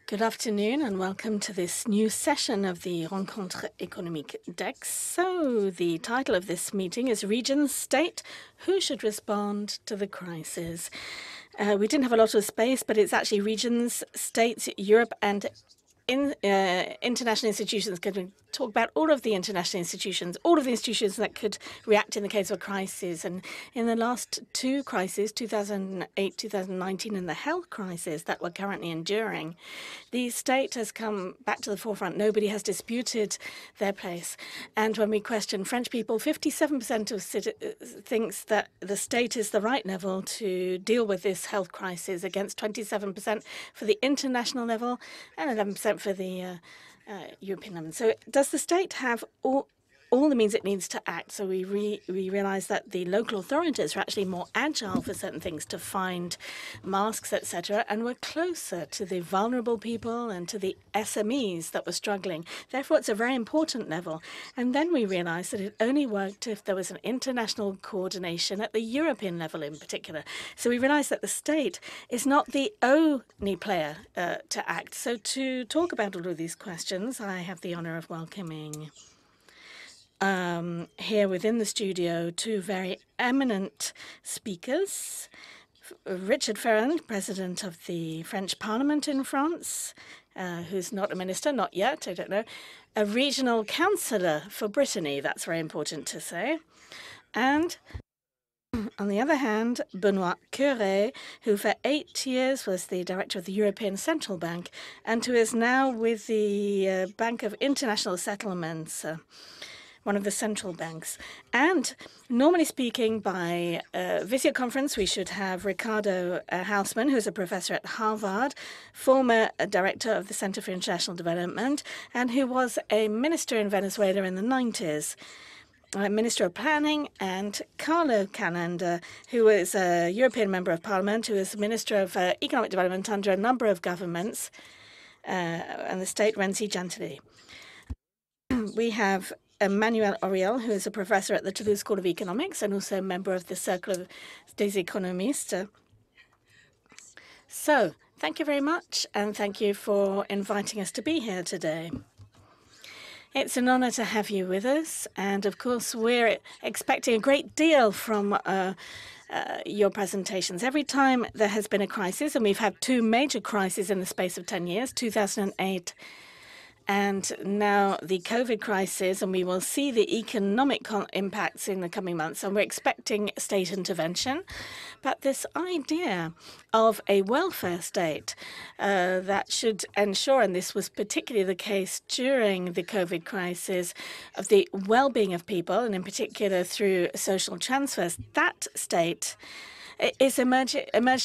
Good afternoon and welcome to this new session of the Rencontre économique d'Aix. So the title of this meeting is Regions, State, Who Should Respond to the Crisis? We didn't have a lot of space, but it's actually regions, states, Europe, and international institutions. Going to talk about all of the international institutions, all of the institutions that could react in the case of a crisis. And in the last two crises, 2008, 2019, and the health crisis that we're currently enduring, the state has come back to the forefront. Nobody has disputed their place. And when we question French people, 57% of thinks that the state is the right level to deal with this health crisis, against 27% for the international level and 11% for the European level. So does the state have all the means it needs to act? So we realize that the local authorities are actually more agile for certain things, to find masks, etc., and we're closer to the vulnerable people and to the SMEs that were struggling. Therefore, it's a very important level. And then we realized that it only worked if there was an international coordination at the European level in particular. So we realized that the state is not the only player to act. So to talk about all of these questions, I have the honor of welcoming here within the studio two very eminent speakers. Richard Ferrand, President of the French Parliament in France, who's not a minister, not yet, I don't know, a regional councillor for Brittany, that's very important to say. And on the other hand, Benoît, who for 8 years was the director of the European Central Bank and who is now with the Bank of International Settlements, one of the central banks. And normally speaking, by video conference, we should have Ricardo HAUSMANN, who is a professor at Harvard, former director of the Center for International Development, and who was a minister in Venezuela in the 90s. Minister of Planning, and Carlo Calenda, who is a European Member of Parliament, who is Minister of Economic Development under a number of governments, and the state Renzi Gentili. We have Emmanuelle, who is a professor at the Toulouse School of Economics and also a member of the Cercle des économistes. So, thank you very much, and thank you for inviting us to be here today. It's an honor to have you with us, and of course, we're expecting a great deal from your presentations. Every time there has been a crisis, and we've had two major crises in the space of 10 years, 2008 and now the COVID crisis, and we will see the economic impacts in the coming months, and we're expecting state intervention. But this idea of a welfare state that should ensure, and this was particularly the case during the COVID crisis, of the well-being of people, and in particular through social transfers, that state is emerged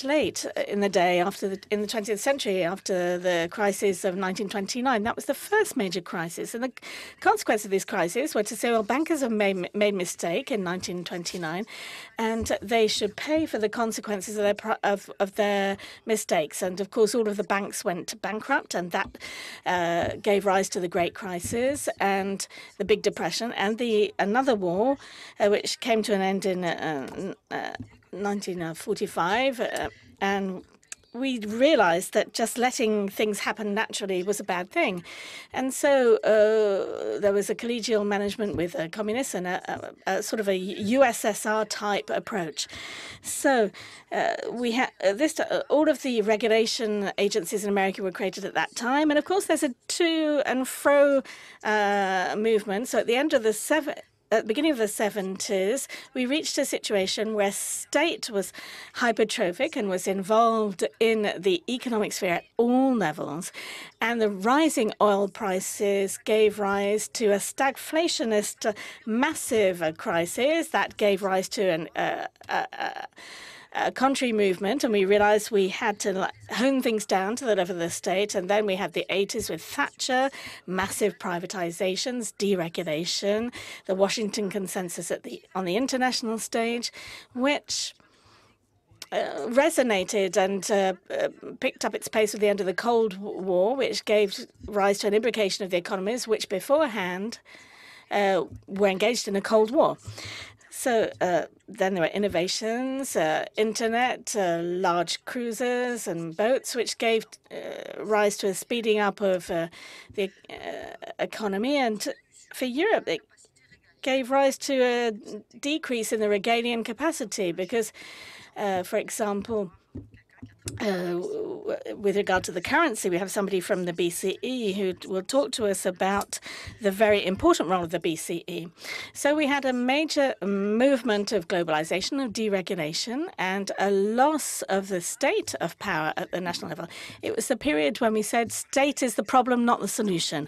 late in the day in the 20th century after the crisis of 1929. That was the first major crisis, and the consequence of this crisis were to say, well, bankers have made mistake in 1929, and they should pay for the consequences of their mistakes. And of course, all of the banks went bankrupt, and that gave rise to the Great Crisis and the Big Depression and another war, which came to an end in 1945, and we realized that just letting things happen naturally was a bad thing. And so there was a collegial management with communists and a sort of a USSR type approach. So we had all of the regulation agencies in America were created at that time. And of course, there's a to and fro movement. So at the end of at the beginning of the 70s, we reached a situation where state was hypertrophic and was involved in the economic sphere at all levels. And the rising oil prices gave rise to a stagflationist massive crisis that gave rise to a country movement, and we realized we had to hone things down to the level of the state. And then we had the 80s with Thatcher, massive privatizations, deregulation, the Washington Consensus on the international stage, which resonated and picked up its pace with the end of the Cold War, which gave rise to an imbrication of the economies which beforehand were engaged in a Cold War. So then there were innovations, internet, large cruisers and boats, which gave rise to a speeding up of the economy. And for Europe, it gave rise to a decrease in the regalian capacity because, for example, with regard to the currency, we have somebody from the BCE who will talk to us about the very important role of the BCE. So we had a major movement of globalization, of deregulation, and a loss of the state of power at the national level. It was the period when we said state is the problem, not the solution.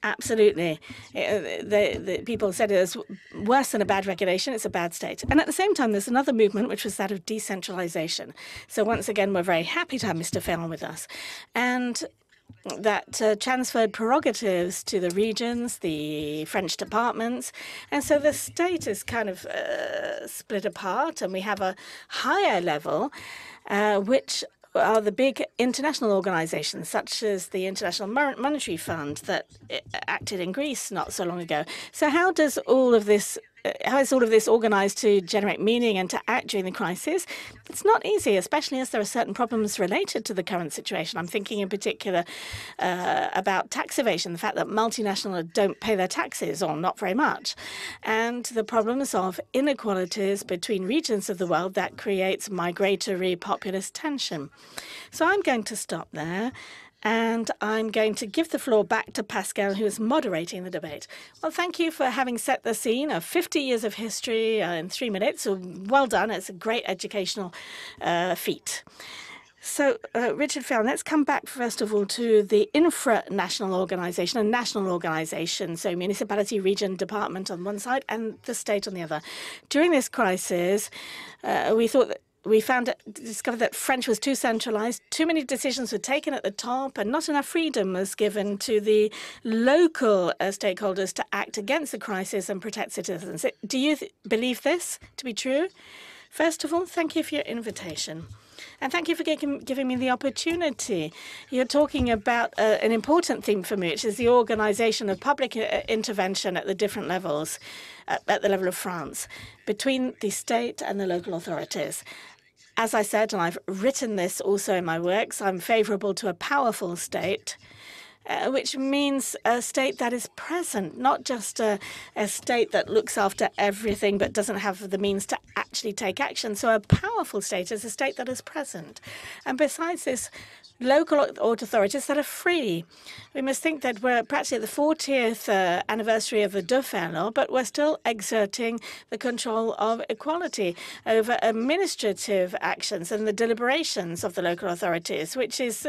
Absolutely. The people said it was worse than a bad regulation, it's a bad state. And at the same time, there's another movement, which was that of decentralization. So once again, we're very happy to have Mr. Ferrand with us. And that transferred prerogatives to the regions, the French departments. And so the state is kind of split apart, and we have a higher level, which are the big international organizations, such as the International Monetary Fund that acted in Greece not so long ago. So how is all of this organized to generate meaning and to act during the crisis? It's not easy, especially as there are certain problems related to the current situation. I'm thinking in particular about tax evasion, the fact that multinationals don't pay their taxes, or not very much, and the problems of inequalities between regions of the world that creates migratory populist tension. So I'm going to stop there. And I'm going to give the floor back to Pascal, who is moderating the debate. Well, thank you for having set the scene of 50 years of history in 3 minutes. So well done. It's a great educational feat. So, Richard Ferrand, let's come back first of all to the infra-national organization and national organization, so municipality, region, department on one side and the state on the other. During this crisis, we discovered that French was too centralized, too many decisions were taken at the top, and not enough freedom was given to the local stakeholders to act against the crisis and protect citizens. Do you believe this to be true? First of all, thank you for your invitation. And thank you for giving me the opportunity. You're talking about an important theme for me, which is the organization of public intervention at the different levels, at the level of France, between the state and the local authorities. As I said, and I've written this also in my works, I'm favorable to a powerful state, which means a state that is present, not just a state that looks after everything but doesn't have the means to actually take action. So a powerful state is a state that is present. And besides this, local authorities that are free. We must think that we're practically at the 40th anniversary of the Dauphin law, but we're still exerting the control of equality over administrative actions and the deliberations of the local authorities, which is,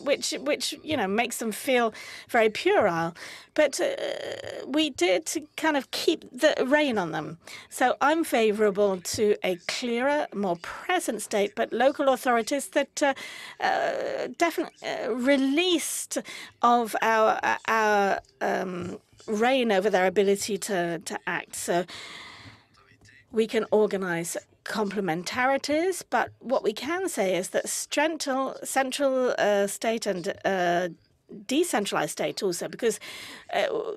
which makes them feel very puerile. But we did kind of keep the rein on them. So I'm favorable to a clearer, more present state, but local authorities that definitely released of our reign over their ability to act. So we can organize complementarities, but what we can say is that central state and decentralized state also, because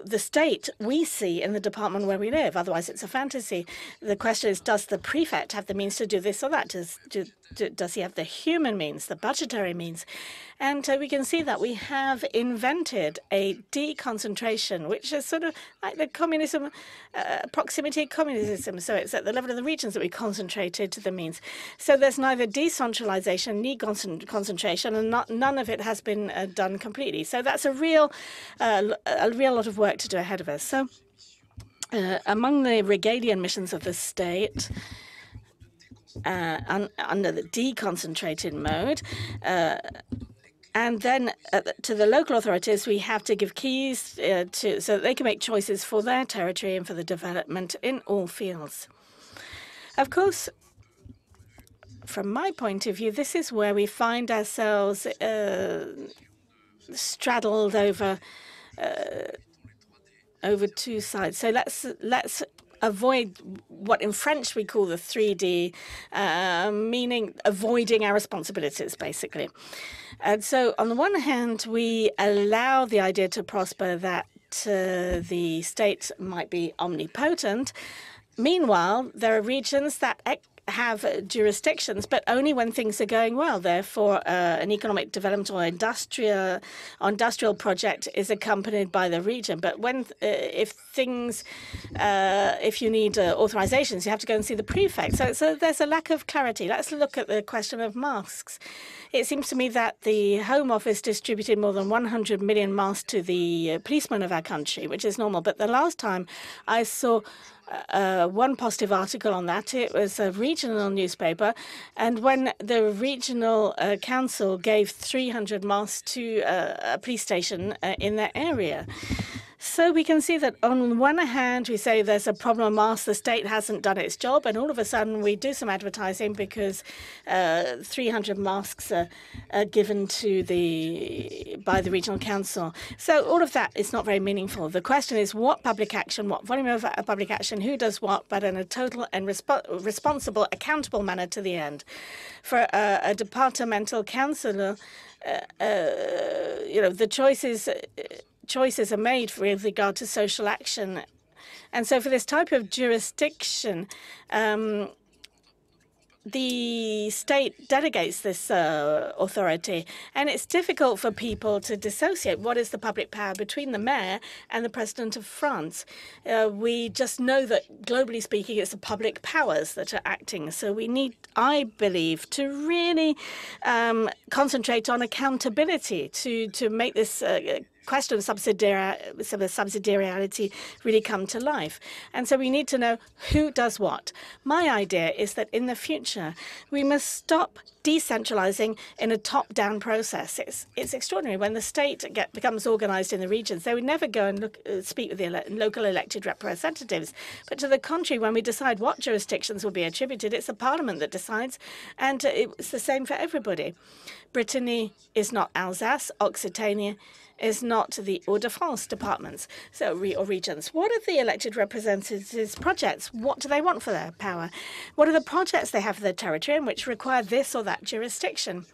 the state we see in the department where we live. Otherwise, it's a fantasy. The question is, does the prefect have the means to do this or that? Does he have the human means, the budgetary means? And we can see that we have invented a deconcentration, which is sort of like the communism, proximity communism. So it's at the level of the regions that we concentrated to the means. So there's neither decentralization nor concentration, and none of it has been done completely. So that's a real lot of work to do ahead of us. So among the regalian missions of the state, under the deconcentrated mode, and then to the local authorities, we have to give keys so that they can make choices for their territory and for the development in all fields. Of course, from my point of view, this is where we find ourselves straddled over two sides. So let's avoid what in French we call the 3D, meaning avoiding our responsibilities, basically. And so on the one hand, we allow the idea to prosper that the state might be omnipotent, Meanwhile, there are regions that have jurisdictions, but only when things are going well. Therefore, an economic development or industrial project is accompanied by the region. But when, if you need authorizations, you have to go and see the prefect. So there's a lack of clarity. Let's look at the question of masks. It seems to me that the Home Office distributed more than 100 million masks to the policemen of our country, which is normal. But the last time I saw one positive article on that, it was a regional newspaper, and when the regional council gave 300 masks to a police station in their area. So we can see that on one hand, we say there's a problem of masks, the state hasn't done its job, and all of a sudden we do some advertising because 300 masks are given to by the regional council. So all of that is not very meaningful. The question is what public action, what volume of public action, who does what, but in a total and responsible, accountable manner to the end. For a departmental councillor, the choices are made with regard to social action. And so for this type of jurisdiction, the state delegates this authority, and it's difficult for people to dissociate what is the public power between the mayor and the president of France. We just know that, globally speaking, it's the public powers that are acting. So we need, I believe, to really concentrate on accountability to make this question of subsidiarity really come to life. And so we need to know who does what. My idea is that in the future, we must stop decentralizing in a top-down process. It's extraordinary. When the state becomes organized in the regions, they would never go and speak with the local elected representatives. But to the contrary, when we decide what jurisdictions will be attributed, it's the parliament that decides, and it's the same for everybody. Brittany is not Alsace. Occitania is not the Hauts-de-France departments, or regions. What are the elected representatives' projects? What do they want for their power? What are the projects they have for their territory and which require this or that jurisdiction?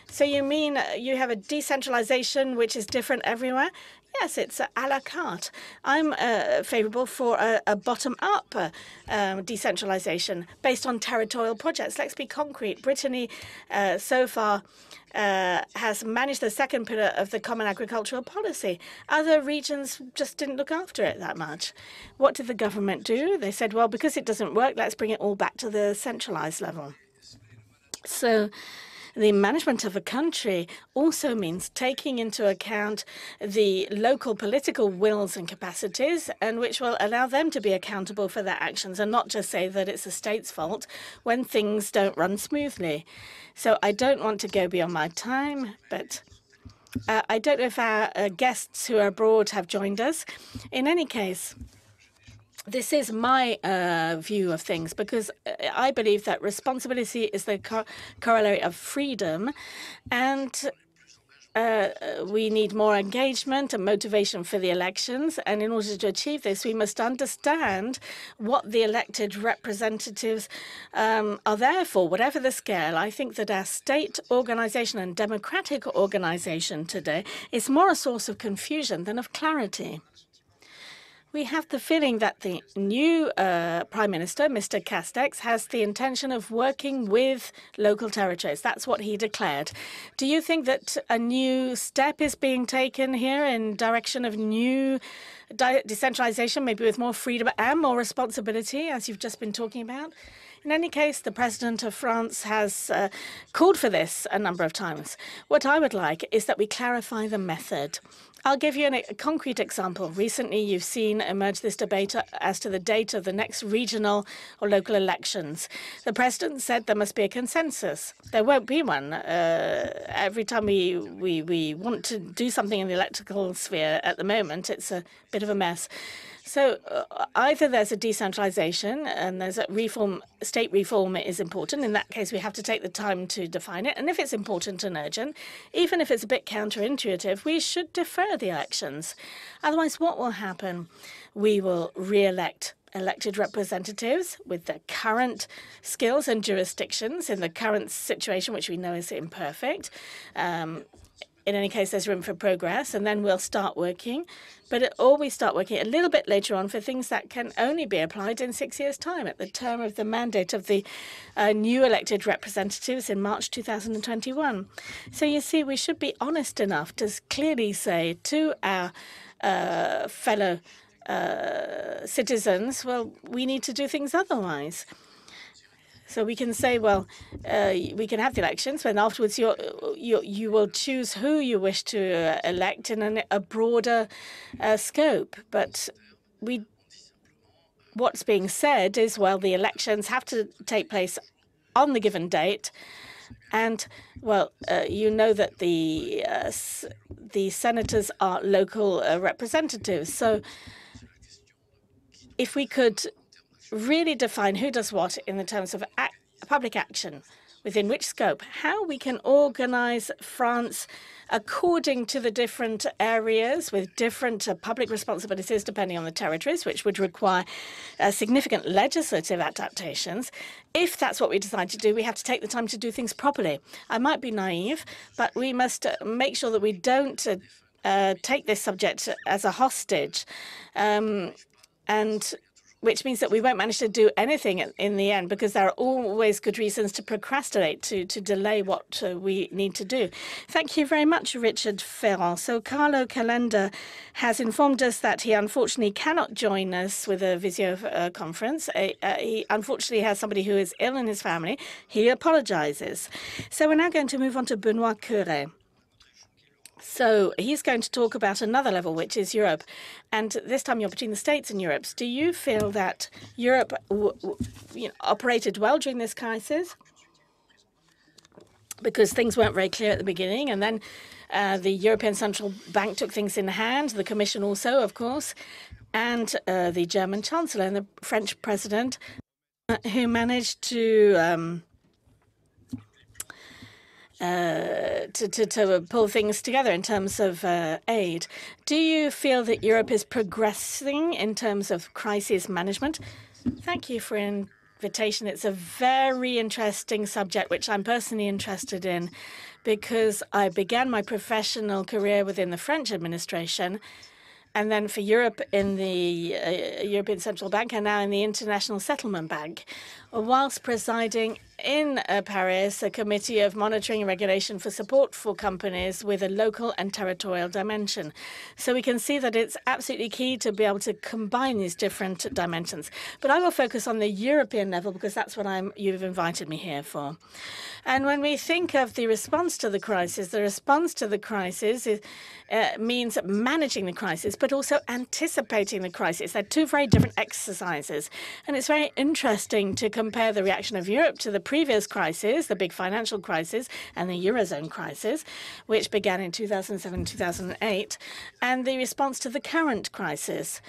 So you mean you have a decentralization which is different everywhere? Yes, it's a la carte. I'm favorable for a bottom-up decentralization based on territorial projects. Let's be concrete. Brittany, so far, has managed the second pillar of the Common Agricultural Policy. Other regions just didn't look after it that much. What did the government do? They said, well, because it doesn't work, let's bring it all back to the centralized level. So the management of a country also means taking into account the local political wills and capacities, and which will allow them to be accountable for their actions and not just say that it's the state's fault when things don't run smoothly. So I don't want to go beyond my time, but I don't know if our guests who are abroad have joined us. In any case, this is my view of things, because I believe that responsibility is the corollary of freedom, and we need more engagement and motivation for the elections. And in order to achieve this, we must understand what the elected representatives are there for, whatever the scale. I think that our state organization and democratic organization today is more a source of confusion than of clarity. We have the feeling that the new Prime Minister, Mr. Castex, has the intention of working with local territories. That's what he declared. Do you think that a new step is being taken here in direction of new decentralization, maybe with more freedom and more responsibility, as you've just been talking about? In any case, the President of France has called for this a number of times. What I would like is that we clarify the method. I'll give you a concrete example. Recently, you've seen emerge this debate as to the date of the next regional or local elections. The President said there must be a consensus. There won't be one. Every time we want to do something in the electoral sphere at the moment, it's a bit of a mess. So either there's a decentralization and there's a reform, state reform is important. In that case, we have to take the time to define it. And if it's important and urgent, even if it's a bit counterintuitive, we should defer the elections. Otherwise, what will happen? We will re-elect elected representatives with the current skills and jurisdictions in the current situation, which we know is imperfect. in any case, there's room for progress, and then we'll start working. But we start working a little bit later on for things that can only be applied in 6 years' time at the term of the mandate of the new elected representatives in March 2021. So you see, we should be honest enough to clearly say to our fellow citizens, well, we need to do things otherwise. So we can say, well, we can have the elections, but afterwards you will choose who you wish to elect in a broader scope. But what's being said is, well, the elections have to take place on the given date. And, well, you know that the senators are local representatives. So if we could really define who does what in the terms of public action, within which scope, how we can organize France according to the different areas with different public responsibilities depending on the territories, which would require significant legislative adaptations. If that's what we decide to do, we have to take the time to do things properly. I might be naive, but we must make sure that we don't take this subject as a hostage, and which means that we won't manage to do anything in the end, because there are always good reasons to procrastinate, to delay what we need to do. Thank you very much, Richard Ferrand. So Carlo Calenda has informed us that he unfortunately cannot join us with a video conference. He unfortunately has somebody who is ill in his family. He apologizes. So we're now going to move on to Benoît COEURE. So he's going to talk about another level, which is Europe. And this time you're between the States and Europe. Do you feel that Europe operated well during this crisis? Because things weren't very clear at the beginning. And then the European Central Bank took things in hand, the Commission also, of course, and the German Chancellor and the French President, who managed to pull things together in terms of aid. Do you feel that Europe is progressing in terms of crisis management? Thank you for an invitation. It's a very interesting subject, which I'm personally interested in, because I began my professional career within the French administration, and then for Europe in the European Central Bank, and now in the International Settlement Bank, whilst presiding in Paris a committee of monitoring and regulation for support for companies with a local and territorial dimension. So we can see that it's absolutely key to be able to combine these different dimensions. But I will focus on the European level, because that's what you've invited me here for. And when we think of the response to the crisis means managing the crisis, but also anticipating the crisis. They're two very different exercises. And it's very interesting to compare the reaction of Europe to the previous crisis, the big financial crisis, and the Eurozone crisis, which began in 2007-2008, and the response to the current crisis.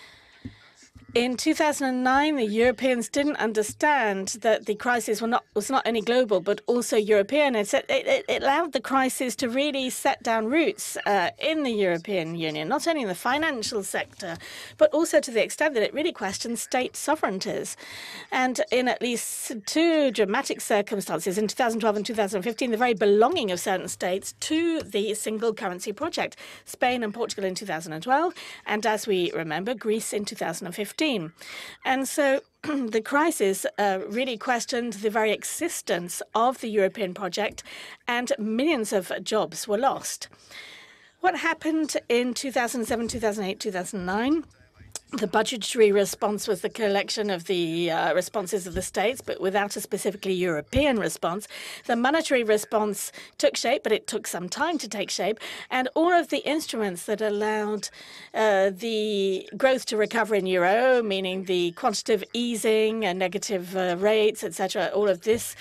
In 2009, the Europeans didn't understand that the crisis was not only global, but also European. It allowed the crisis to really set down roots in the European Union, not only in the financial sector, but also to the extent that it really questioned state sovereignties. And in at least two dramatic circumstances, in 2012 and 2015, the very belonging of certain states to the single currency project, Spain and Portugal in 2012, and as we remember, Greece in 2015. And so the crisis really questioned the very existence of the European project, and millions of jobs were lost. What happened in 2007, 2008, 2009? The budgetary response was the collection of the responses of the states, but without a specifically European response. The monetary response took shape, but it took some time to take shape. And all of the instruments that allowed the growth to recover in euro, meaning the quantitative easing and negative rates, etc., all of this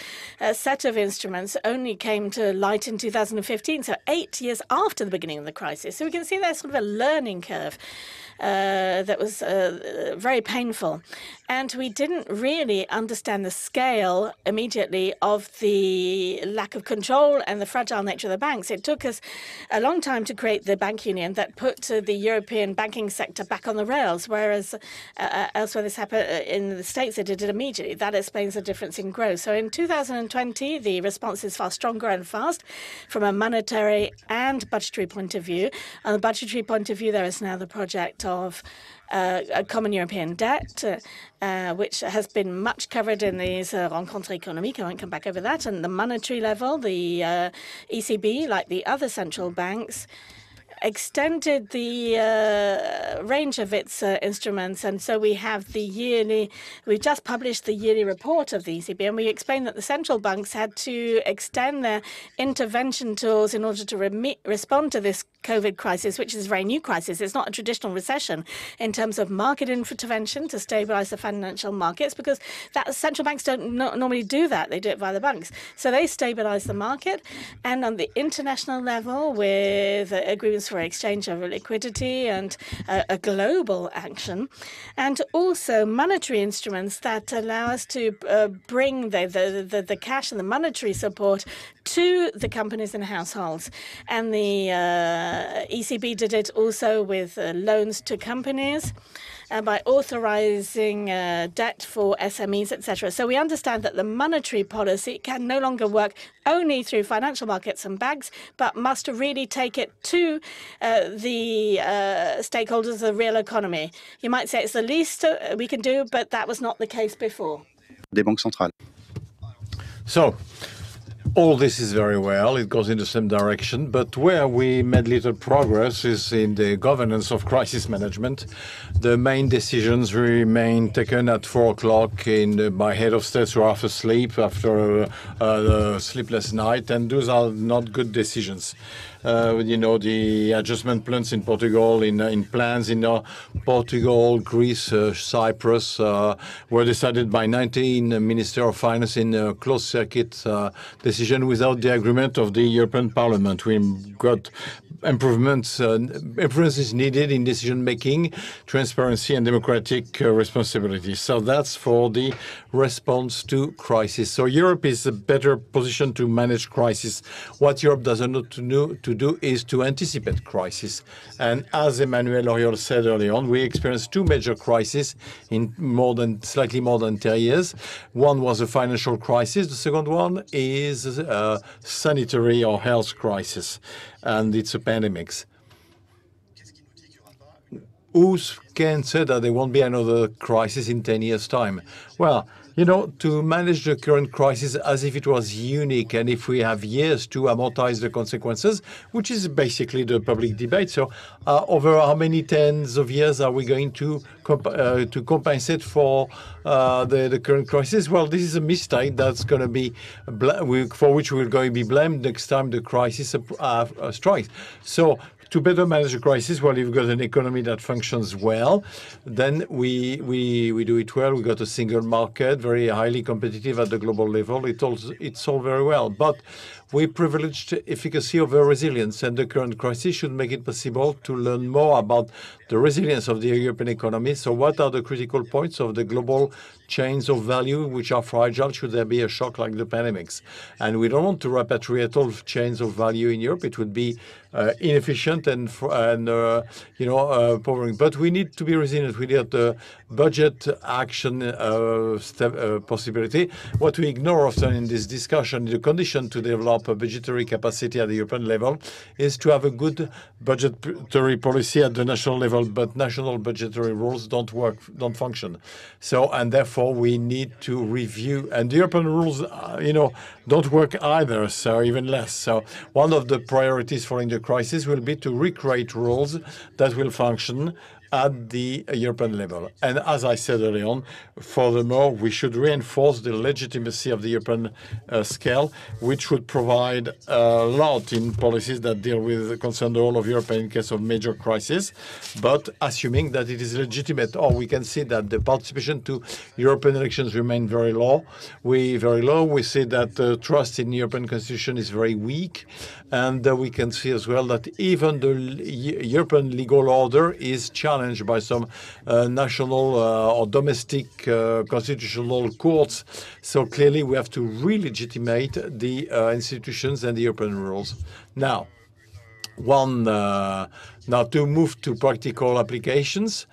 set of instruments only came to light in 2015, so 8 years after the beginning of the crisis. So we can see there's sort of a learning curve that was very painful. And we didn't really understand the scale immediately of the lack of control and the fragile nature of the banks. It took us a long time to create the bank union that put the European banking sector back on the rails, whereas elsewhere this happened in the States, they did it immediately. That explains the difference in growth. So in 2020, the response is far stronger and fast from a monetary and budgetary point of view. On the budgetary point of view, there is now the project of a common European debt, which has been much covered in these rencontres économiques. I won't come back over that. And the monetary level, the ECB, like the other central banks, extended the range of its instruments. And so we have we've just published the yearly report of the ECB, and we explained that the central banks had to extend their intervention tools in order to respond to this COVID crisis, which is a very new crisis. It's not a traditional recession in terms of market intervention to stabilize the financial markets, because central banks don't normally do that. They do it via the banks. So they stabilize the market. And on the international level, with agreements for exchange of liquidity and a global action, and also monetary instruments that allow us to bring the cash and the monetary support to the companies and households. And the ECB did it also with loans to companies by authorizing debt for SMEs, etc. So we understand that the monetary policy can no longer work only through financial markets and banks, but must really take it to the stakeholders of the real economy. You might say it's the least we can do, but that was not the case before. Des banques centrales. So, all this is very well. It goes in the same direction. But where we made little progress is in the governance of crisis management. The main decisions remain taken at 4 o'clock by head of states who are half asleep after a sleepless night. And those are not good decisions. The adjustment plans in Portugal, in Portugal, Greece, Cyprus, were decided by 19 Minister of Finance in a closed circuit decision without the agreement of the European Parliament. We got improvements. Improvements is needed in decision-making, transparency, and democratic responsibility. So that's for the response to crisis. So Europe is a better position to manage crisis. What Europe doesn't know to do is to anticipate crisis. And as Emmanuelle AURIOL said early on, we experienced 2 major crises in slightly more than 10 years. One was a financial crisis. The second one is a sanitary or health crisis, and it's a pandemic. Who can say that there won't be another crisis in 10 years' time? Well, to manage the current crisis as if it was unique and if we have years to amortize the consequences, which is basically the public debate. So over how many tens of years are we going to compensate for the current crisis? Well, this is a mistake that's going to be for which we're going to be blamed next time the crisis strikes. So to better manage a crisis, well, you've got an economy that functions well, then we do it well. We got a single market, very highly competitive at the global level. It's all very well, but we privileged efficacy over resilience, and the current crisis should make it possible to learn more about the resilience of the European economy. So what are the critical points of the global chains of value which are fragile should there be a shock like the pandemics? And we don't want to repatriate all chains of value in Europe. It would be inefficient and powering. But we need to be resilient. We need the budget action possibility. What we ignore often in this discussion, the condition to develop a budgetary capacity at the European level is to have a good budgetary policy at the national level, but national budgetary rules don't function. So, and therefore we need to review, and the European rules, don't work either, so even less. So one of the priorities following the crisis will be to recreate rules that will function at the European level. And as I said early on, furthermore, we should reinforce the legitimacy of the European scale, which would provide a lot in policies that deal with concern the whole of Europe in case of major crisis, but assuming that it is legitimate. Or we can see that the participation to European elections remain very low. We see that the trust in the European Constitution is very weak, and we can see as well that even the European legal order is challenged challenged by some national or domestic constitutional courts. So clearly we have to re-legitimate the institutions and the European rules. Now, now to move to practical applications.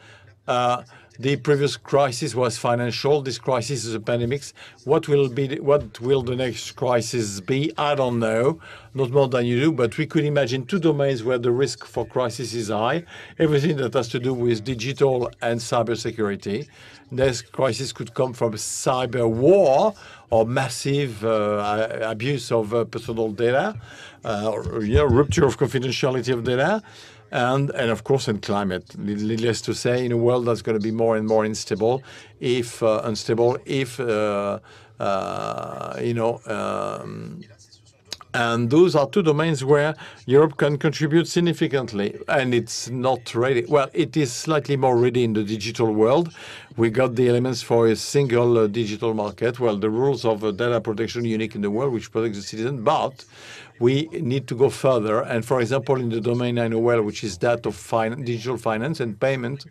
The previous crisis was financial. This crisis is a pandemic. What will the next crisis be? I don't know, not more than you do, but we could imagine two domains where the risk for crisis is high. Everything that has to do with digital and cybersecurity. This crisis could come from cyber war or massive abuse of personal data, rupture of confidentiality of data. And of course, in climate, needless to say, in a world that's going to be more and more unstable, and those are two domains where Europe can contribute significantly, and it's not ready. Well, it is slightly more ready in the digital world. We got the elements for a single digital market. Well, the rules of data protection unique in the world, which protects the citizen, but we need to go further. And for example, in the domain I know well, which is that of digital finance and payment,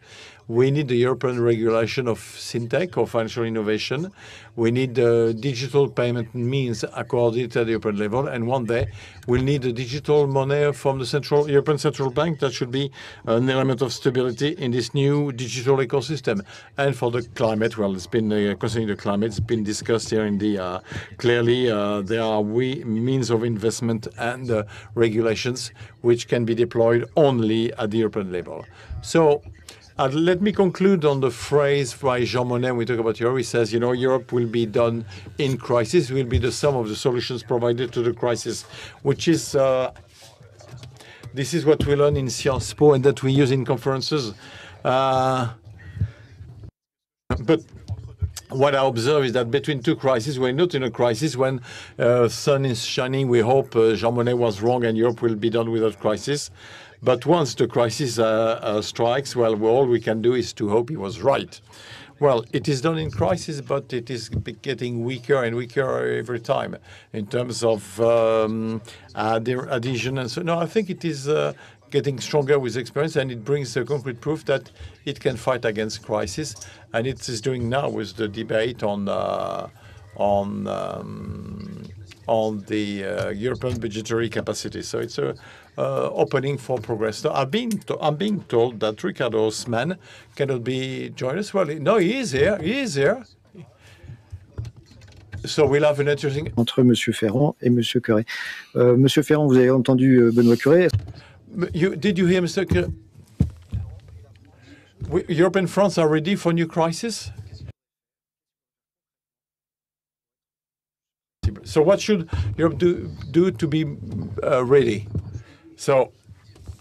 we need the European regulation of fintech or financial innovation. We need digital payment means accorded at the European level. And one day we'll need a digital money from the European Central Bank. That should be an element of stability in this new digital ecosystem. And for the climate, well, it's been concerning the climate, it's been discussed here in the clearly there are means of investment and regulations which can be deployed only at the European level. So let me conclude on the phrase by Jean Monnet when we talk about Europe. He says, Europe will be done in crisis, will be the sum of the solutions provided to the crisis, which is, this is what we learn in Sciences Po and that we use in conferences. But what I observe is that between two crises, we're not in a crisis. When sun is shining, we hope Jean Monnet was wrong and Europe will be done without crisis. But once the crisis strikes, well, all we can do is to hope he was right. Well, it is done in crisis, but it is getting weaker and weaker every time in terms of adhesion. And so, no, I think it is getting stronger with experience, and it brings a concrete proof that it can fight against crisis. And it is doing now with the debate on the European budgetary capacity. So it's a opening for progress. So I'm being told that Ricardo HAUSMANN cannot be join us. Well, no, he is here. He is here. So we'll have an interesting entre Monsieur Ferrand et Monsieur Coeurre. Monsieur Ferrand, vous avez entendu Benoît Coeurre. Did you hear, Mr. Coeurre? Europe and France are ready for new crisis. So what should Europe do to be ready? So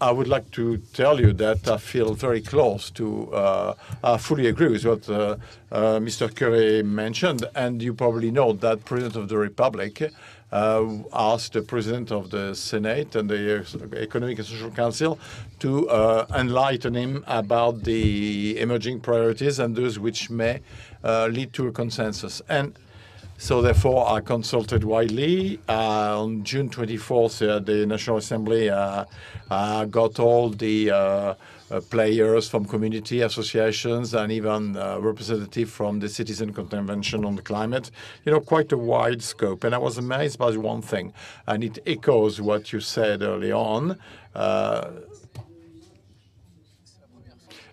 I would like to tell you that I feel very close to, I fully agree with what Mr. Coeurre mentioned, and you probably know that President of the Republic asked the President of the Senate and the Economic and Social Council to enlighten him about the emerging priorities and those which may lead to a consensus. And so therefore, I consulted widely. On June 24th, the National Assembly got all the players from community associations and even representatives from the Citizen Convention on the Climate, quite a wide scope. And I was amazed by one thing, and it echoes what you said early on.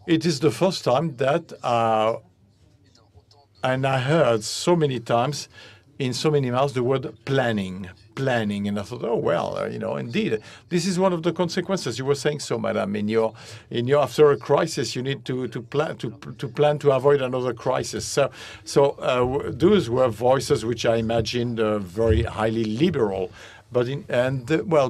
It is the first time that and I heard so many times in so many mouths the word planning. And I thought, oh, well, indeed, this is one of the consequences. You were saying so, madam, in your after a crisis, you need to plan to avoid another crisis. So those were voices which I imagined very highly liberal. But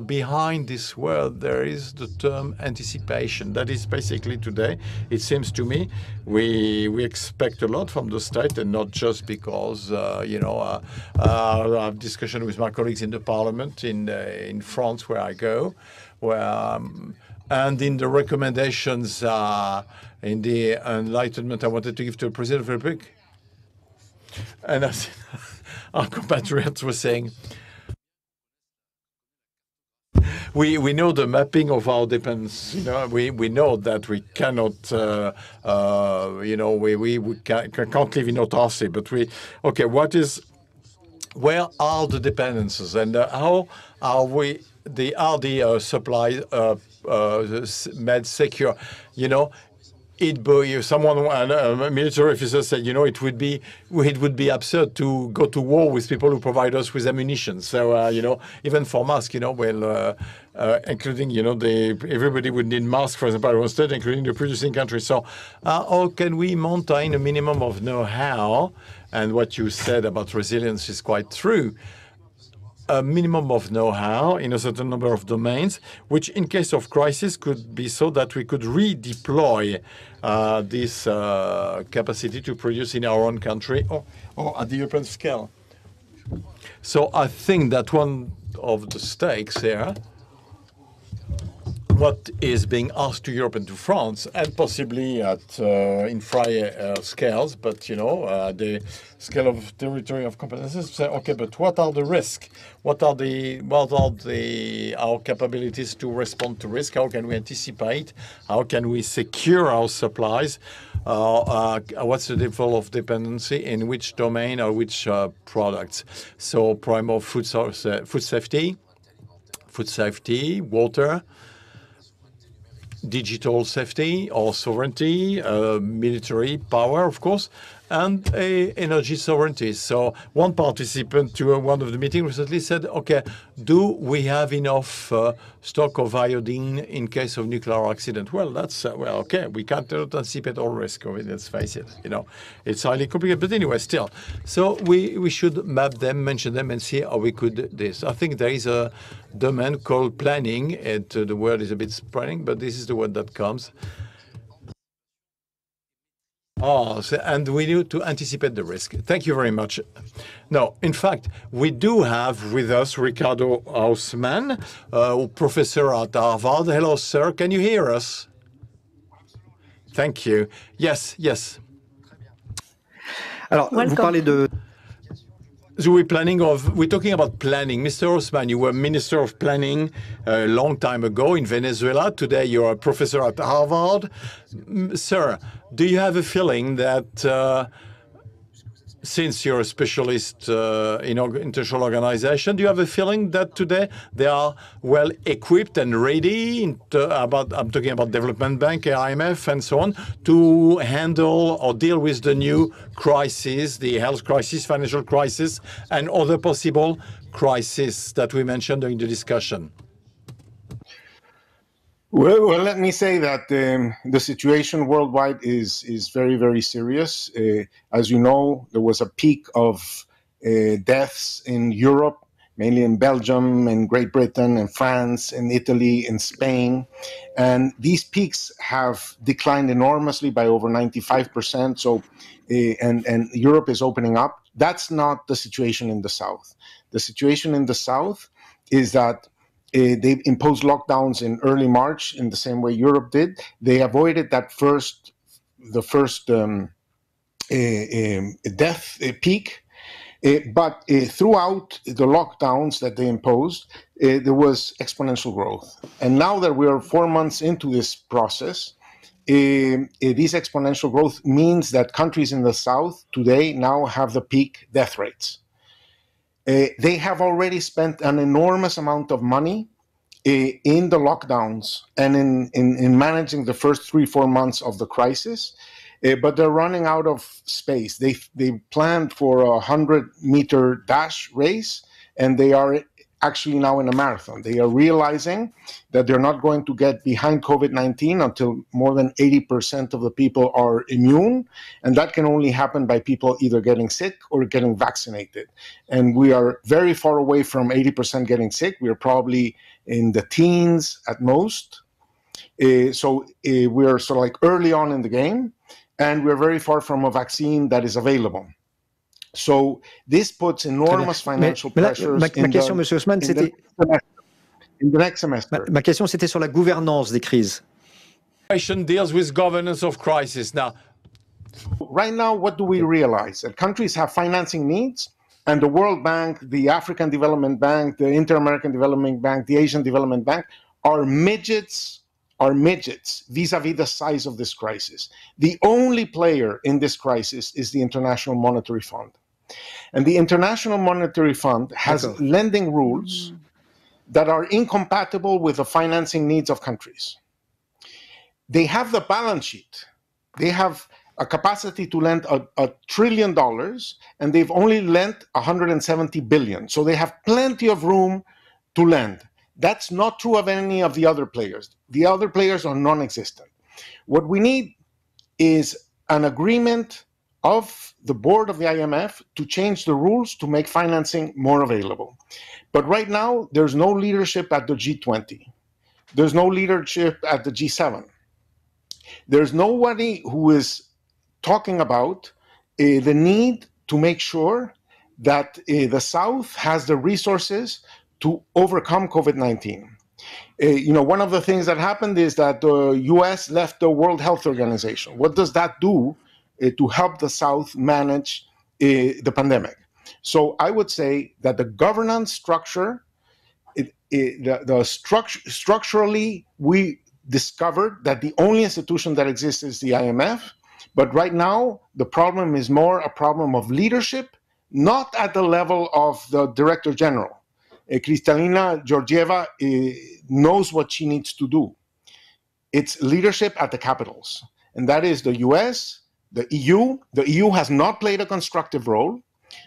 behind this word, there is the term anticipation. That is basically today, it seems to me, we expect a lot from the state, and not just because, I have discussion with my colleagues in the parliament in France, where I go, and in the recommendations, in the enlightenment I wanted to give to the President of the Republic. And our compatriots were saying, we know the mapping of our dependence. You know, we know that we cannot, you know, we can't live in autarky. But where are the dependencies, and how are the supplies made secure? You know, a military officer said, you know, it would be absurd to go to war with people who provide us with ammunition. So, you know, even for masks, you know, well, including, you know, everybody would need masks, for example, instead, including the producing countries. So, how can we maintain a minimum of know-how? And what you said about resilience is quite true. A minimum of know-how in a certain number of domains, which in case of crisis could be so that we could redeploy this capacity to produce in our own country or at the European scale. So I think that one of the stakes here, what is being asked to Europe and to France, and possibly at infra scales, but you know, the scale of territory of competences, say, okay, but what are the risks? What are our capabilities to respond to risk? How can we anticipate? How can we secure our supplies? What's the level of dependency in which domain or which products? So, primal food safety, water, digital safety or sovereignty, military power, of course, and energy sovereignty. So one participant to one of the meetings recently said, okay, do we have enough stock of iodine in case of nuclear accident? Well, that's, well, okay, we can't anticipate all risk of it, let's face it, you know. It's highly complicated, but anyway, still. So we should map them, mention them, and see how we could do this. I think there is a domain called planning, and the word is a bit spreading, but this is the word that comes. And we need to anticipate the risk. Thank you very much. No, in fact, we do have with us Ricardo HAUSMANN, professor at Harvard. Hello, sir. Can you hear us? Thank you. Yes, yes. Alors, vous parlez de... So we're talking about planning. Mr. HAUSMANN, you were Minister of Planning a long time ago in Venezuela. Today you're a professor at Harvard. Sir, do you have a feeling that since you're a specialist in international organization, do you have a feeling that today they are well equipped and ready, I'm talking about Development Bank, IMF, and so on, to handle or deal with the new crises, the health crisis, financial crisis, and other possible crises that we mentioned during the discussion? Well, let me say that the situation worldwide is very, very serious. As you know, there was a peak of deaths in Europe, mainly in Belgium and Great Britain and France and Italy and Spain. And these peaks have declined enormously by over 95%. So, and Europe is opening up. That's not the situation in the South. The situation in the South is that they imposed lockdowns in early March in the same way Europe did. They avoided the first death peak, but throughout the lockdowns that they imposed, there was exponential growth. And now that we are 4 months into this process, this exponential growth means that countries in the South today now have the peak death rates. They have already spent an enormous amount of money in the lockdowns and in managing the first 3-4 months of the crisis, but they're running out of space. They planned for a 100-meter dash race, and they are actually now in a marathon. They are realizing that they're not going to get behind COVID-19 until more than 80% of the people are immune, and that can only happen by people either getting sick or getting vaccinated. And we are very far away from 80% getting sick. We are probably in the teens at most. So we're sort of like early on in the game, and we're very far from a vaccine that is available. So this puts enormous financial pressures ma question, Monsieur HAUSMANN, c'était... in the next semester. Ma question, c'était sur la gouvernance des crises. Deals with governance of crisis. Now, right now, what do we realize? That countries have financing needs, and the World Bank, the African Development Bank, the Inter-American Development Bank, the Asian Development Bank are midgets vis-a-vis the size of this crisis. The only player in this crisis is the International Monetary Fund. And the International Monetary Fund has lending rules that are incompatible with the financing needs of countries. They have the balance sheet. They have a capacity to lend $1 trillion, and they've only lent 170 billion. So they have plenty of room to lend. That's not true of any of the other players. The other players are non-existent. What we need is an agreement of the board of the IMF to change the rules to make financing more available. But right now, there's no leadership at the G20. There's no leadership at the G7. There's nobody who is talking about the need to make sure that the South has the resources to overcome COVID-19. One of the things that happened is that the US left the World Health Organization. What does that do to help the South manage the pandemic? So I would say that the governance structure, structurally, we discovered that the only institution that exists is the IMF. But right now, the problem is more a problem of leadership, not at the level of the Director General. Kristalina Georgieva knows what she needs to do. It's leadership at the capitals. And that is the US, the EU. The EU has not played a constructive role.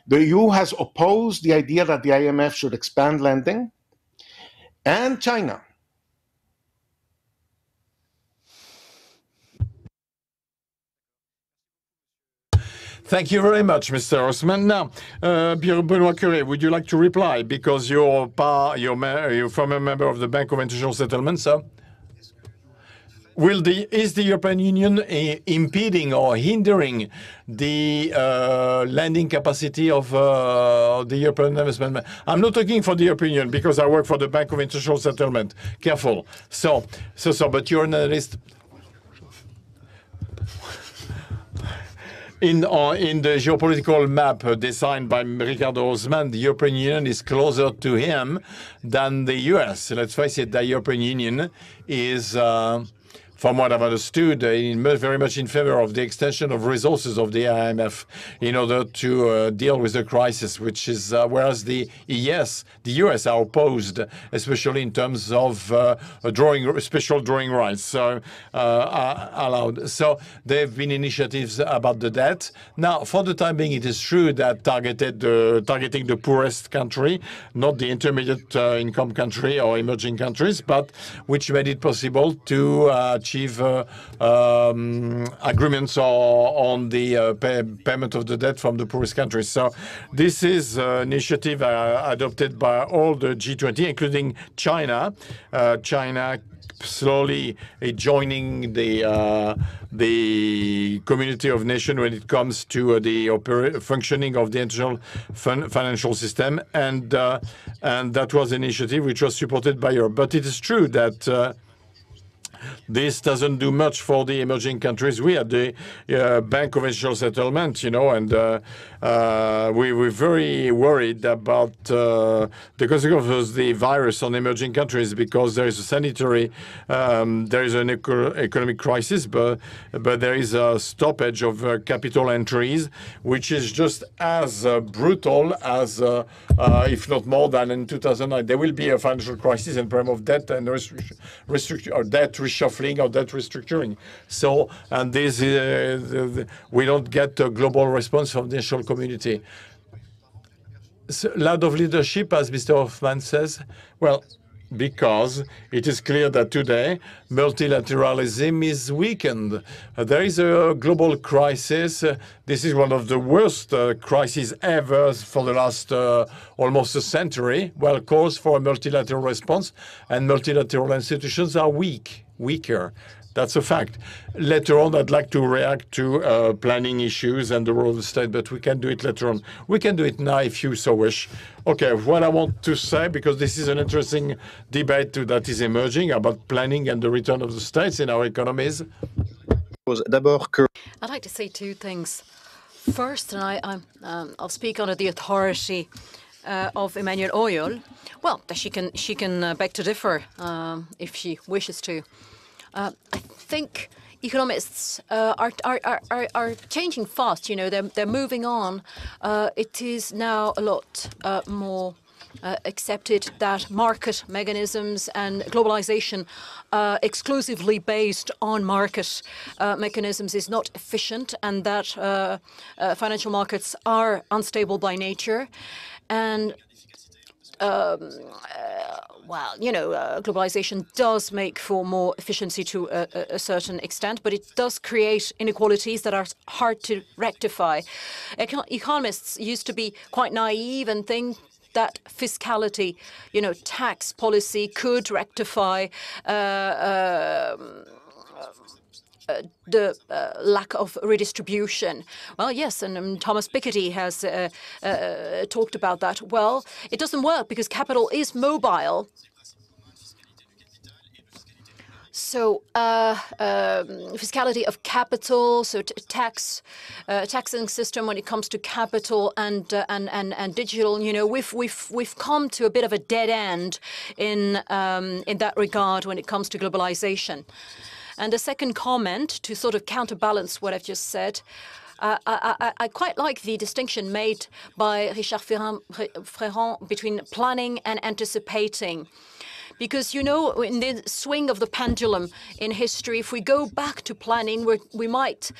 The EU has opposed the idea that the IMF should expand lending. And China. Thank you very much, Mr. HAUSMANN. Now, Benoît Curé, would you like to reply? Because you're a former member of the Bank of International Settlements, so is the European Union impeding or hindering the lending capacity of the European Investment Bank? I'm not talking for the European Union because I work for the Bank of International Settlement. Careful. But you're an analyst. In the geopolitical map designed by Ricardo HAUSMANN, the European Union is closer to him than the US. Let's face it, the European Union is, from what I've understood, very much in favor of the extension of resources of the IMF in order to deal with the crisis, which is, whereas the US are opposed, especially in terms of special drawing rights allowed. So there have been initiatives about the debt. Now, for the time being, it is true that targeting the poorest country, not the intermediate income country or emerging countries, but which made it possible to achieve agreements on the payment of the debt from the poorest countries. So this is an initiative adopted by all the G20, including China. China slowly joining the community of nations when it comes to the functioning of the international financial system, and that was an initiative which was supported by Europe. But it is true that this doesn't do much for the emerging countries. We had the Bank of International Settlement, and we were very worried about the consequences of the virus on emerging countries because there is a there is an economic crisis, but there is a stoppage of capital entries, which is just as brutal as, if not more than in 2009. There will be a financial crisis in terms of debt and debt reshuffling or debt restructuring. So, and this we don't get a global response from the international community. So, lack of leadership, as Mr. HAUSMANN says, well, because it is clear that today multilateralism is weakened. There is a global crisis. This is one of the worst crises ever for the last almost a century. Well, calls for a multilateral response, and multilateral institutions are weaker. That's a fact. Later on, I'd like to react to planning issues and the role of the state, but we can do it later on. We can do it now if you so wish. Okay, what I want to say, because this is an interesting debate that is emerging about planning and the return of the states in our economies. D'abord que I'd like to say two things. First, and I'll speak under the authority of Emmanuelle AURIOL. Well, she can beg to differ if she wishes to. I think economists are changing fast. You know, they're moving on. It is now a lot more accepted that market mechanisms and globalization exclusively based on market mechanisms is not efficient, and that financial markets are unstable by nature. And well, you know, globalization does make for more efficiency to a certain extent, but it does create inequalities that are hard to rectify. Economists used to be quite naive and think that fiscality, you know, tax policy could rectify the lack of redistribution. Well, yes, and Thomas Piketty has talked about that. Well, it doesn't work because capital is mobile. So fiscality of capital, so taxing system when it comes to capital and digital. You know, we've come to a bit of a dead end in that regard when it comes to globalization. And a second comment to sort of counterbalance what I've just said. I quite like the distinction made by Richard FERRAND between planning and anticipating. Because, you know, in the swing of the pendulum in history, if we go back to planning, we might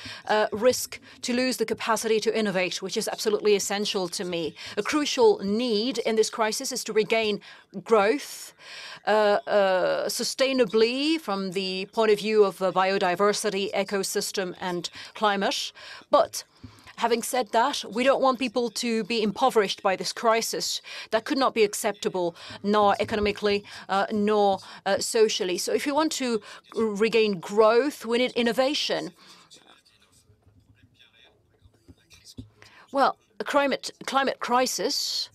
risk to lose the capacity to innovate, which is absolutely essential to me. A crucial need in this crisis is to regain growth sustainably from the point of view of biodiversity, ecosystem, and climate. But having said that, we don't want people to be impoverished by this crisis. That could not be acceptable, nor economically, nor socially. So if we want to regain growth, we need innovation. Well, a climate crisis,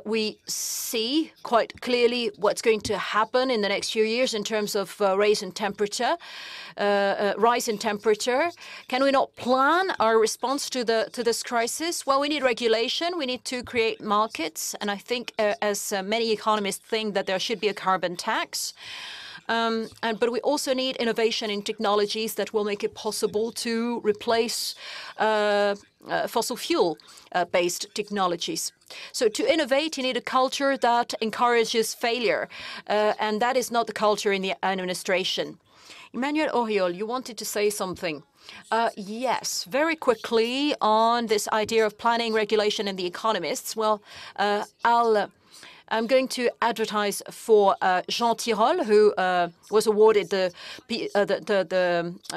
we see quite clearly what's going to happen in the next few years in terms of rise in temperature. Can we not plan our response to this crisis? Well, we need regulation. We need to create markets, and I think, as many economists think, that there should be a carbon tax. But we also need innovation in technologies that will make it possible to replace fossil fuel-based technologies. So to innovate, you need a culture that encourages failure, and that is not the culture in the administration. Emmanuelle AURIOL, you wanted to say something. Yes, very quickly on this idea of planning, regulation, and the economists. Well, I'm going to advertise for Jean Tirole, who was awarded the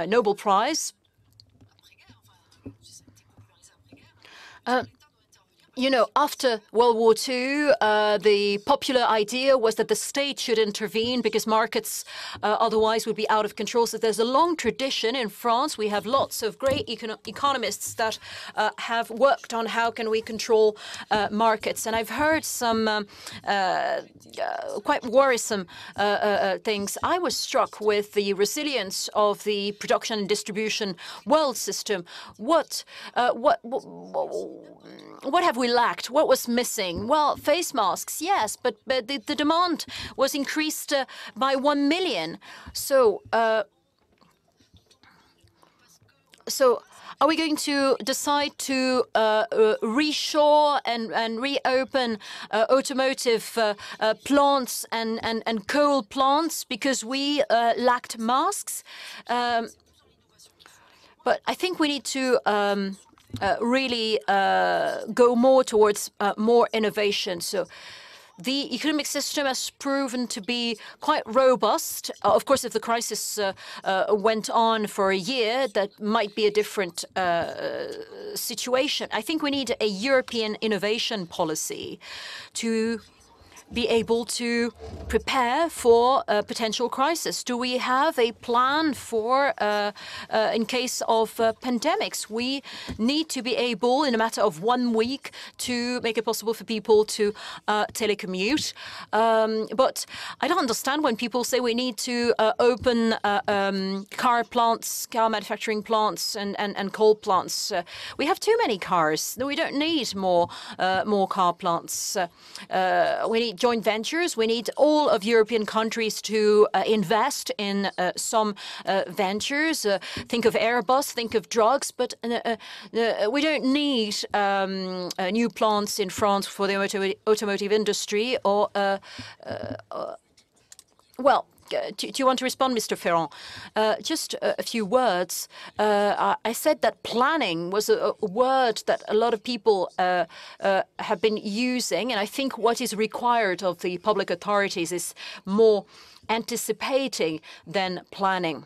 Nobel Prize. You know, after World War II, the popular idea was that the state should intervene because markets otherwise would be out of control. So there's a long tradition in France. We have lots of great economists that have worked on how can we control markets. And I've heard some quite worrisome things. I was struck with the resilience of the production and distribution world system. What have we lacked? What was missing? Well, face masks, yes, but the demand was increased by 1 million. So are we going to decide to reshore and reopen automotive plants and coal plants because we lacked masks? But I think we need to really go more towards more innovation. So the economic system has proven to be quite robust. Of course, if the crisis went on for a year, that might be a different situation. I think we need a European innovation policy to be able to prepare for a potential crisis? Do we have a plan for in case of pandemics? We need to be able, in a matter of 1 week, to make it possible for people to telecommute. But I don't understand when people say we need to open car plants, car manufacturing plants, and coal plants. We have too many cars. We don't need more car plants. We need joint ventures. We need all of European countries to invest in some ventures. Think of Airbus, think of drugs, but we don't need new plants in France for the automotive industry. Or well, do you want to respond, Mr. Ferrand? Just a few words. I said that planning was a word that a lot of people have been using, and I think what is required of the public authorities is more anticipating than planning.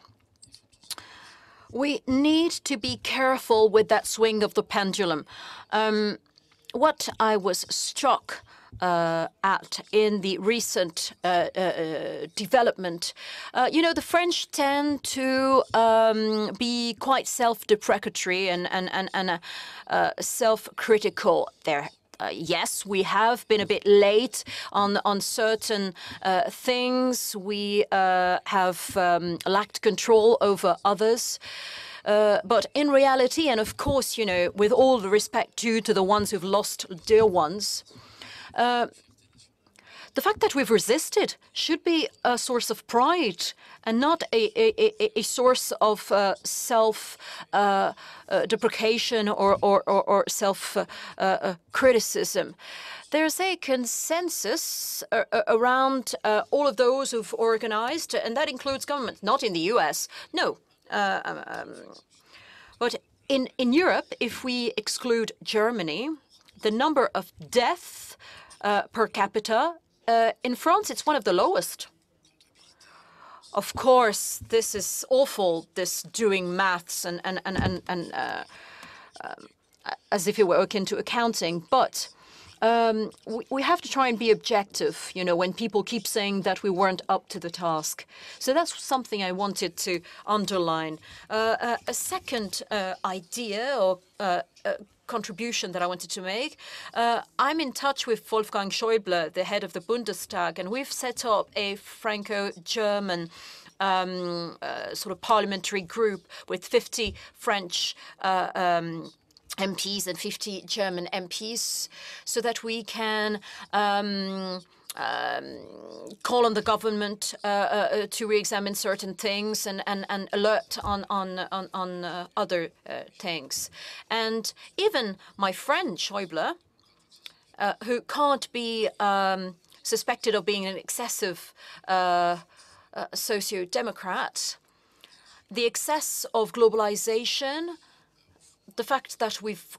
We need to be careful with that swing of the pendulum. What I was struck at in the recent development. You know, the French tend to be quite self-deprecatory and self-critical. Yes, we have been a bit late on certain things. We have lacked control over others. But in reality, and of course, you know, with all the respect due to the ones who've lost dear ones, the fact that we've resisted should be a source of pride and not a source of self-deprecation or self-criticism. There's a consensus around all of those who've organized, and that includes governments, not in the US, no. But in Europe, if we exclude Germany, the number of deaths per capita, in France, it's one of the lowest. Of course, this is awful, this doing maths and as if it were akin to accounting, but we have to try and be objective, you know, when people keep saying that we weren't up to the task. So that's something I wanted to underline. A second idea or contribution that I wanted to make. I'm in touch with Wolfgang Schäuble, the head of the Bundestag, and we've set up a Franco-German sort of parliamentary group with 50 French MPs and 50 German MPs, so that we can call on the government to re-examine certain things and alert on other things. And even my friend Schäuble, who can't be suspected of being an excessive socio-democrat, the excess of globalization, the fact that we've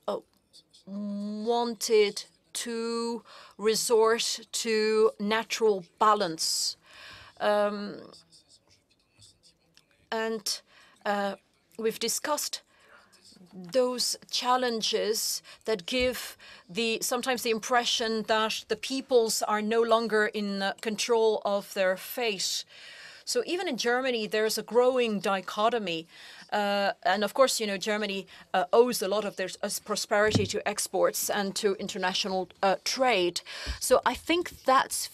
wanted to resort to natural balance. And we've discussed those challenges that give sometimes the impression that the peoples are no longer in control of their fate. So even in Germany, there's a growing dichotomy. And of course, you know, Germany owes a lot of their prosperity to exports and to international trade. So I think that's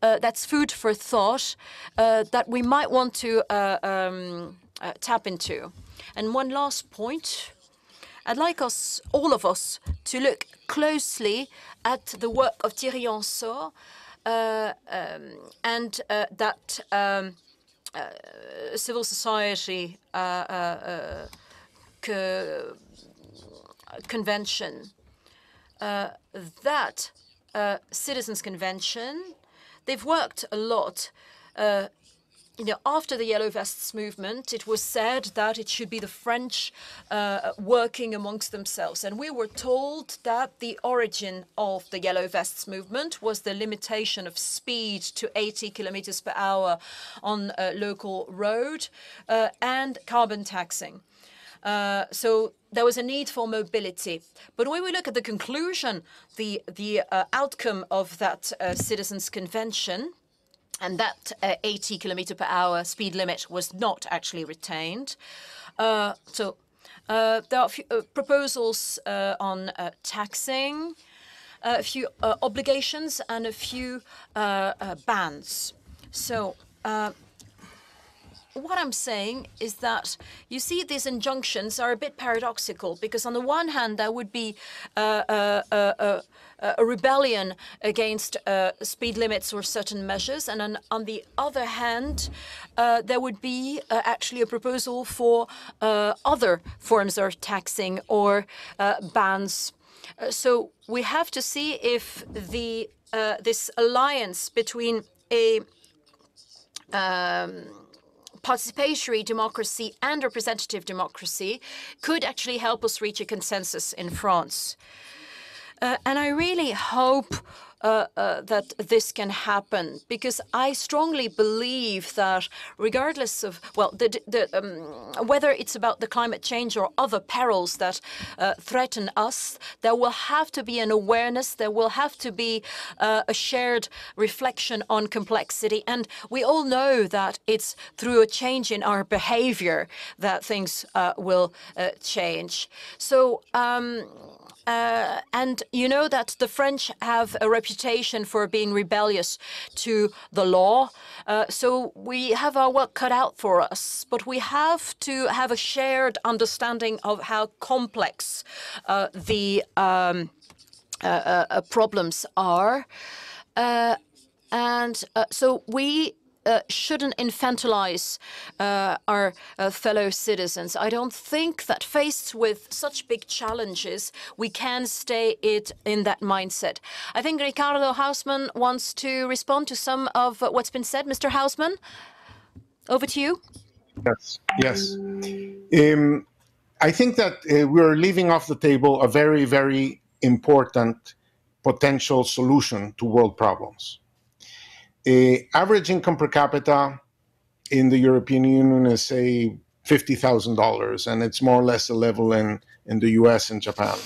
that's food for thought that we might want to tap into. And one last point, I'd like all of us, to look closely at the work of Thierry Ensor and that civil society convention. That citizens' convention, they've worked a lot. You know, after the Yellow Vests movement, it was said that it should be the French working amongst themselves. And we were told that the origin of the Yellow Vests movement was the limitation of speed to 80 kilometers per hour on a local road and carbon taxing. So there was a need for mobility. But when we look at the conclusion, the outcome of that citizens' convention, and that 80 kilometer per hour speed limit was not actually retained. There are a few proposals on taxing, a few obligations, and a few bans. So what I'm saying is that, you see, these injunctions are a bit paradoxical, because on the one hand, there would be a rebellion against speed limits or certain measures, and on the other hand, there would be actually a proposal for other forms of taxing or bans. So we have to see if this alliance between a participatory democracy and representative democracy could actually help us reach a consensus in France. And I really hope that this can happen, because I strongly believe that regardless of, well, whether it's about the climate change or other perils that threaten us, there will have to be an awareness, there will have to be a shared reflection on complexity. And we all know that it's through a change in our behavior that things will change. So, and you know that the French have a reputation for being rebellious to the law. So we have our work cut out for us. But we have to have a shared understanding of how complex the problems are. So we shouldn't infantilize our fellow citizens. I don't think that faced with such big challenges, we can stay in that mindset. I think Ricardo HAUSMANN wants to respond to some of what's been said. Mr. HAUSMANN, over to you. Yes. I think that we're leaving off the table a very, very important potential solution to world problems. Average income per capita in the European Union is, say, $50,000, and it's more or less a level in the US and Japan.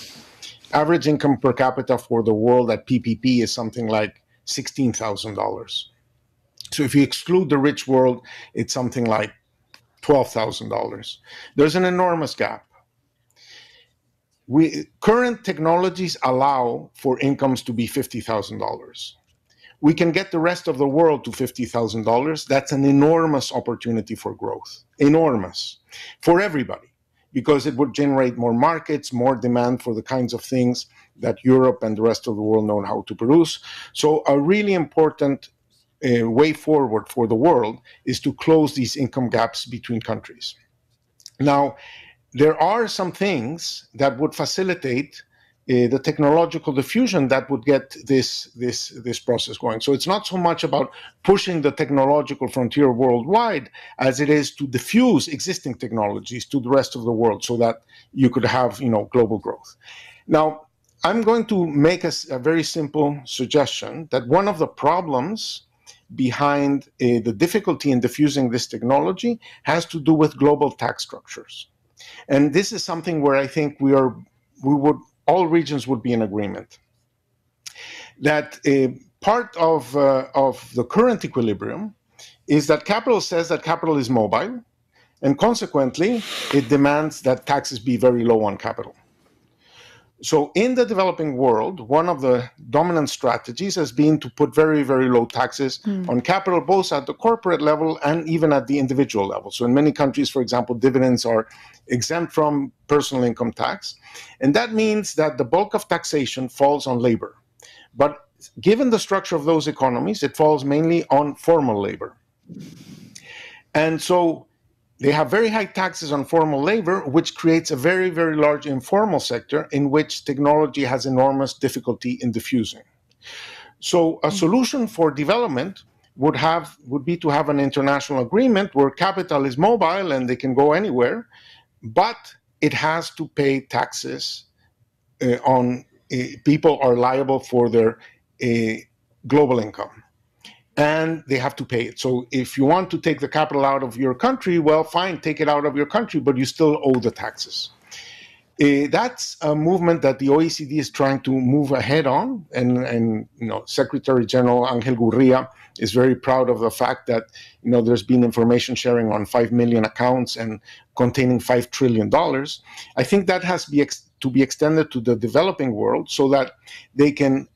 Average income per capita for the world at PPP is something like $16,000. So if you exclude the rich world, it's something like $12,000. There's an enormous gap. Current technologies allow for incomes to be $50,000. We can get the rest of the world to $50,000. That's an enormous opportunity for growth, enormous, for everybody, because it would generate more markets, more demand for the kinds of things that Europe and the rest of the world know how to produce. So a really important way forward for the world is to close these income gaps between countries. Now, there are some things that would facilitate the technological diffusion that would get this process going. So it's not so much about pushing the technological frontier worldwide as it is to diffuse existing technologies to the rest of the world so that you could have, global growth. Now, I'm going to make a very simple suggestion that one of the problems behind the difficulty in diffusing this technology has to do with global tax structures. And this is something where I think all regions would be in agreement. That part of the current equilibrium is that capital says that capital is mobile, and consequently, it demands that taxes be very low on capital. So in the developing world, one of the dominant strategies has been to put very, very low taxes on capital, both at the corporate level and even at the individual level. So in many countries, for example, dividends are exempt from personal income tax. And that means that the bulk of taxation falls on labor. But given the structure of those economies, it falls mainly on formal labor. And so they have very high taxes on formal labor, which creates a very, very large informal sector in which technology has enormous difficulty in diffusing. So a solution for development would be to have an international agreement where capital is mobile and they can go anywhere, but it has to pay taxes on people are liable for their global income. and they have to pay it. So if you want to take the capital out of your country, well, fine, take it out of your country, but you still owe the taxes. That's a movement that the OECD is trying to move ahead on, and Secretary General Angel Gurria is very proud of the fact that there's been information sharing on 5 million accounts and containing $5 trillion. I think that has to be extended to the developing world so that they can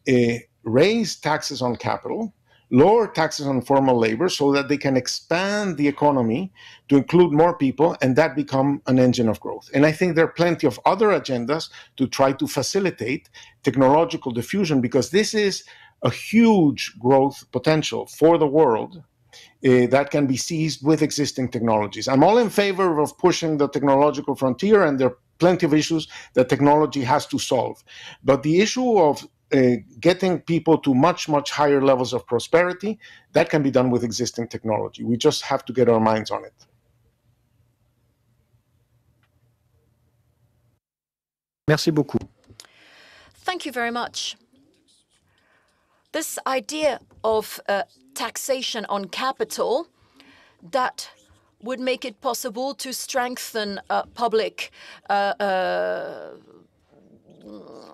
raise taxes on capital, lower taxes on formal labor so that they can expand the economy to include more people, and that become an engine of growth. And I think there are plenty of other agendas to try to facilitate technological diffusion, because this is a huge growth potential for the world that can be seized with existing technologies. I'm all in favor of pushing the technological frontier, and there are plenty of issues that technology has to solve. But the issue of getting people to much, much higher levels of prosperity, that can be done with existing technology. We just have to get our minds on it. Merci beaucoup. Thank you very much. This idea of taxation on capital, that would make it possible to strengthen public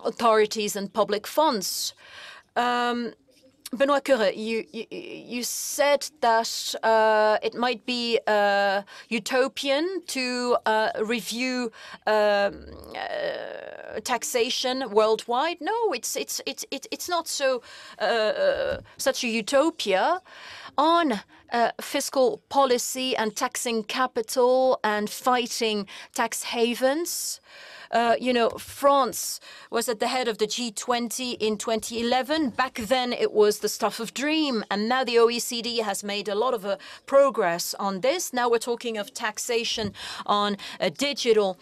authorities and public funds. Benoît Coeurre, you said that it might be utopian to review taxation worldwide. No, it's not so such a utopia. On fiscal policy and taxing capital and fighting tax havens. France was at the head of the G20 in 2011. Back then, it was the stuff of dream. And now the OECD has made a lot of progress on this. Now we're talking of taxation on digital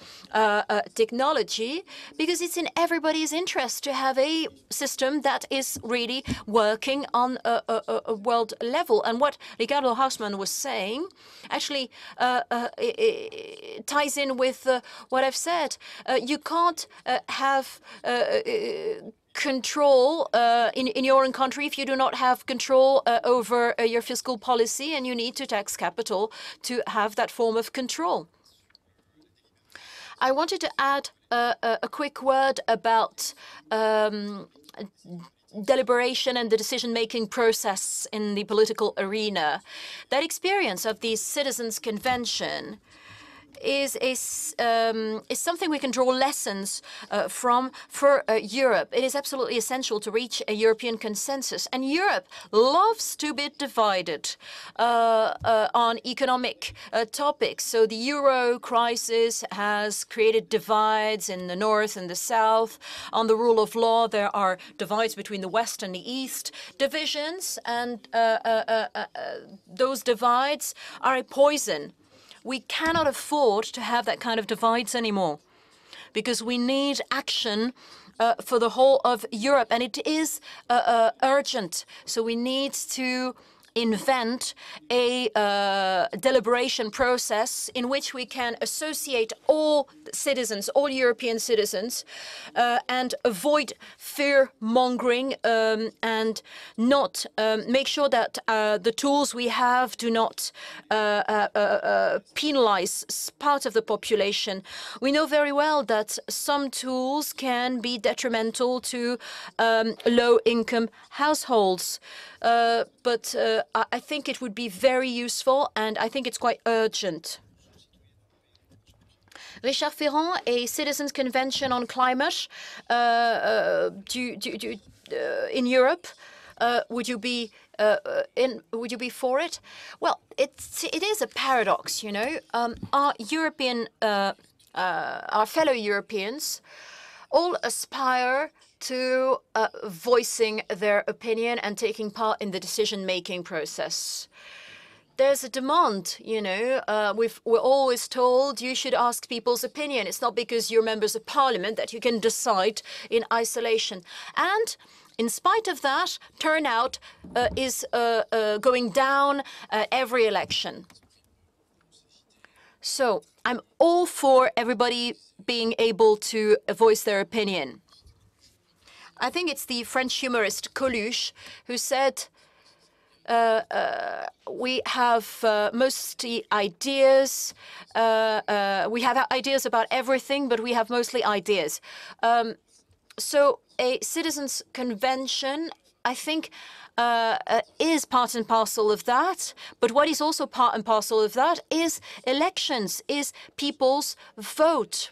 technology, because it's in everybody's interest to have a system that is really working on a world level. And what Ricardo HAUSMANN was saying actually ties in with what I've said. You can't have control in your own country if you do not have control over your fiscal policy, and you need to tax capital to have that form of control. I wanted to add a quick word about deliberation and the decision-making process in the political arena. That experience of the Citizens' Convention is something we can draw lessons from for Europe. It is absolutely essential to reach a European consensus. And Europe loves to be divided on economic topics. So the euro crisis has created divides in the north and the south. On the rule of law, there are divides between the west and the east. Divisions and those divides are a poison. We cannot afford to have that kind of divides anymore, because we need action for the whole of Europe, and it is urgent. So we need to invent a deliberation process in which we can associate all citizens, all European citizens, and avoid fear-mongering and not make sure that the tools we have do not penalize part of the population. We know very well that some tools can be detrimental to low-income households. But I think it would be very useful, and I think it's quite urgent. Richard Ferrand, a citizens' convention on climate in Europe. Would you be for it? Well, it is a paradox, you know. Our fellow Europeans all aspire to voicing their opinion and taking part in the decision-making process. There's a demand, you know. We're always told you should ask people's opinion. It's not because you're members of parliament that you can decide in isolation. And in spite of that, turnout is going down every election. So I'm all for everybody being able to voice their opinion. I think it's the French humorist Coluche who said, we have mostly ideas. We have ideas about everything, but we have mostly ideas. So a citizens' convention, I think, is part and parcel of that. But what is also part and parcel of that is elections, is people's vote.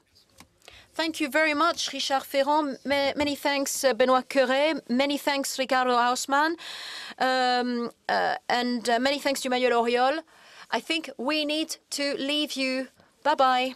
Thank you very much, Richard Ferrand. Many thanks, Benoît Coeurre. Many thanks, Ricardo HAUSMANN. And many thanks to Emmanuelle AURIOL. I think we need to leave you. Bye-bye.